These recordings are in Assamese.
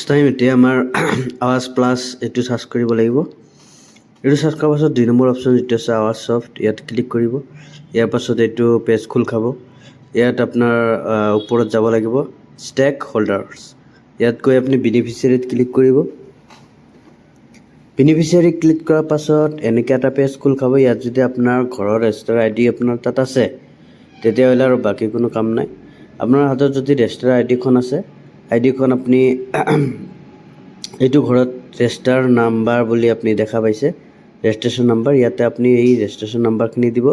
ফাৰ্ষ্ট টাইম এতিয়া আমাৰ আৱাজ প্লাছ এইটো চাৰ্চ কৰিব লাগিব। এইটো চাৰ্চ কৰাৰ পাছত 2 নম্বৰ অপশ্যন যিটো আছে আৱাজ ছফ্ট, ইয়াত ক্লিক কৰিব। ইয়াৰ পাছত এইটো পেজ খোল খাব। ইয়াত আপোনাৰ ওপৰত যাব লাগিব ষ্টেক হোল্ডাৰ্ছ। ইয়াত গৈ আপুনি বেনিফিচিয়াৰীত ক্লিক কৰিব। বেনিফিচিয়াৰী ক্লিক কৰাৰ পাছত এনেকৈ এটা পেজ খোল খাব। ইয়াত যদি আপোনাৰ ঘৰৰ ৰেজিষ্টাৰ আই ডি আপোনাৰ তাত আছে তেতিয়াহ'লে আৰু বাকী কোনো কাম নাই। আপোনাৰ হাতত যদি ৰেজিষ্টাৰ আই ডিখন আছে, আই ডিখন আপুনি এইটো ঘৰত ৰেজিষ্টাৰ নাম্বাৰ বুলি আপুনি দেখা পাইছে, ৰেজিষ্ট্ৰেশ্যন নাম্বাৰ। ইয়াতে আপুনি এই ৰেজিষ্ট্ৰেশ্যন নাম্বাৰখিনি দিব।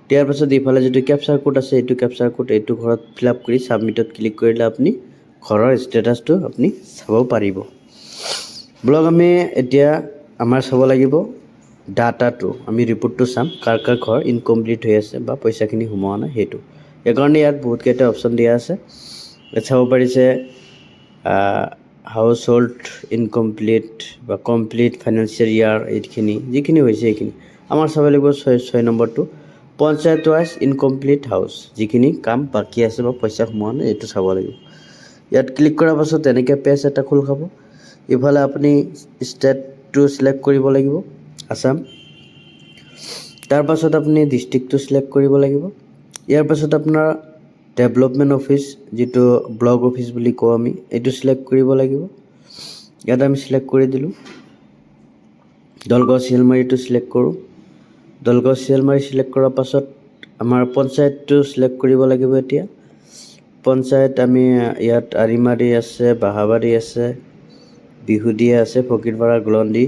দিয়াৰ পাছত ইফালে যিটো কেপচাৰ কোড আছে এইটো কেপচাৰ কোড এইটো ঘৰত ফিল আপ কৰি ছাবমিটত ক্লিক কৰিলে আপুনি ঘৰৰ ষ্টেটাছটো আপুনি চাব পাৰিব। ব্লগ আমি এতিয়া আমাৰ চাব লাগিব ডাটাটো, আমি ৰিপৰ্টটো চাম কাৰ কাৰ ঘৰ ইনকমপ্লিট হৈ আছে বা পইচাখিনি সোমোৱা নাই সেইটো। সেইকাৰণে ইয়াত বহুতকেইটা অপশ্যন দিয়া আছে। ইয়াত চাব পাৰিছে হাউচ হোল্ড ইনকমপ্লিট বা কমপ্লিট ফাইনেন্সিয়েল ইয়াৰ, এইখিনি যিখিনি হৈছে এইখিনি আমাৰ চাব লাগিব। 6 নম্বৰটো পঞ্চায়ত ৱাইজ ইনকমপ্লিট হাউচ, যিখিনি কাম বাকী আছে বা পইচা সোমোৱা নাই এইটো চাব লাগিব। ইয়াত ক্লিক কৰাৰ পাছত তেনেকৈ পেজ এটা খোল খাব। ইফালে আপুনি ষ্টেটটো চিলেক্ট কৰিব লাগিব আছাম। তাৰ পাছত আপুনি ডিষ্ট্ৰিক্টটো চিলেক্ট কৰিব লাগিব। ইয়াৰ পাছত আপোনাৰ ডেভেলপমেণ্ট অফিচ, যিটো ব্লক অফিচ বুলি কওঁ আমি, এইটো চিলেক্ট কৰিব লাগিব। ইয়াত আমি চিলেক্ট কৰি দিলোঁ। দলগাঁও চিলমাৰীটো চিলেক্ট কৰোঁ। দলগাঁও চিলমাৰী চিলেক্ট কৰাৰ পাছত আমাৰ পঞ্চায়তটো চিলেক্ট কৰিব লাগিব। এতিয়া পঞ্চায়ত আমি ইয়াত আৰিমাৰী আছে, বাহাবাৰী আছে, বিহুদিয়া আছে, ফকীৰপাৰা, গলন্দী,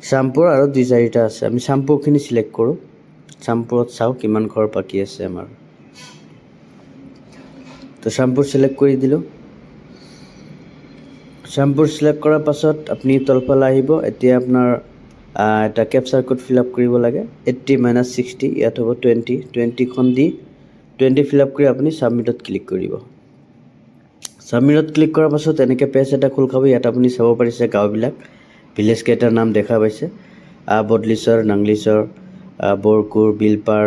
চামপুৰ আৰু 2-4টা আছে। আমি চামপুৰখিনি চিলেক্ট কৰোঁ। চামপুৰত চাওঁ কিমান ঘৰ বাকী আছে আমাৰ। তো চামপুৰ চিলেক্ট কৰি দিলোঁ। চামপুৰ চিলেক্ট কৰাৰ পাছত আপুনি তলফালে আহিব। এতিয়া আপোনাৰ এটা কেপচাৰ কোড ফিল আপ কৰিব লাগে। 80 - 60 ইয়াত হ'ব 20খন দি 20 ফিল আপ কৰি আপুনি ছাবমিটত ক্লিক কৰিব। ছাবমিটত ক্লিক কৰাৰ পাছত এনেকৈ পেজ এটা খোল খাব। ইয়াত আপুনি চাব পাৰিছে গাঁওবিলাক, ভিলেজ কেইটাৰ নাম দেখা পাইছে, বদলিচৰ, নাংলিচৰ, বৰকুৰ, বিলপাৰ,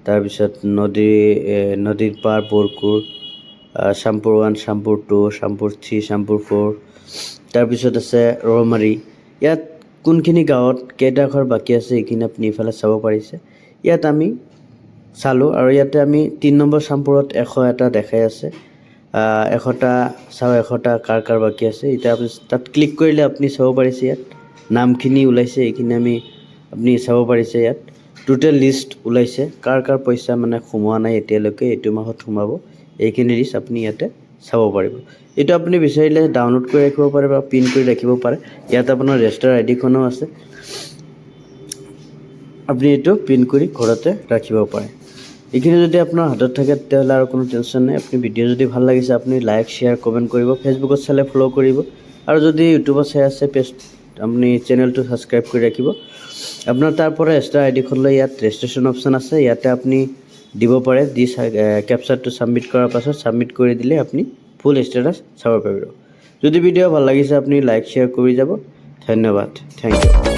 তাৰপিছত নদীৰ পাৰ, বৰকুৰ, চামপুৰ 1, চামপুৰ 2, চামপুৰ 3, চামপুৰ 4, তাৰপিছত আছে ৰৌমাৰী। ইয়াত কোনখিনি গাঁৱত কেইটা ঘৰ বাকী আছে এইখিনি আপুনি ইফালে চাব পাৰিছে। ইয়াত আমি চালোঁ আৰু ইয়াতে আমি 3 নম্বৰ চামপুৰত 100 এটা দেখাই আছে। 100টা চাওঁ, 100টা কাৰ কাৰ বাকী আছে। এতিয়া আপুনি তাত ক্লিক কৰিলে আপুনি চাব পাৰিছে ইয়াত নামখিনি ওলাইছে। এইখিনি আপুনি চাব পাৰিছে। ইয়াত টোটেল লিষ্ট ওলাইছে কাৰ কাৰ পইচা মানে সোমোৱা নাই এতিয়ালৈকে, এইটো মাহত সোমাব, এইখিনি লিষ্ট আপুনি ইয়াতে চাব পাৰিব। এইটো আপুনি বিচাৰিলে ডাউনলোড কৰি ৰাখিব পাৰে বা প্ৰিণ্ট কৰি ৰাখিব পাৰে। ইয়াত আপোনাৰ ৰেজিষ্টাৰ আই ডিখনো আছে, আপুনি এইটো প্ৰিণ্ট কৰি ঘৰতে ৰাখিব পাৰে। এইখিনি যদি আপোনাৰ হাতত থাকে তেতিয়াহ'লে আৰু কোনো টেনশ্যন নাই। আপুনি ভিডিঅ' যদি ভাল লাগিছে আপুনি লাইক, শ্বেয়াৰ, কমেণ্ট কৰিব। ফেচবুকত চালে ফ'ল' কৰিব আৰু যদি ইউটিউবত চাই আছে আপুনি চেনেলটো ছাবস্ক্ৰাইব কৰি ৰাখিব। আপোনাৰ তাৰ পৰা ৰেজিষ্টাৰ আই ডিখন লৈ ইয়াত ৰেজিষ্ট্ৰেশ্যন অপশ্যন আছে, ইয়াতে আপুনি দিব পাৰে। দি কেপচাৰটো ছাবমিট কৰাৰ পাছত ছাবমিট কৰি দিলে আপুনি ফুল ষ্টেটাছ চাব পাৰিব। যদি ভিডিঅ' ভাল লাগিছে আপুনি লাইক, শ্বেয়াৰ কৰি যাব। ধন্যবাদ, থেংক ইউ।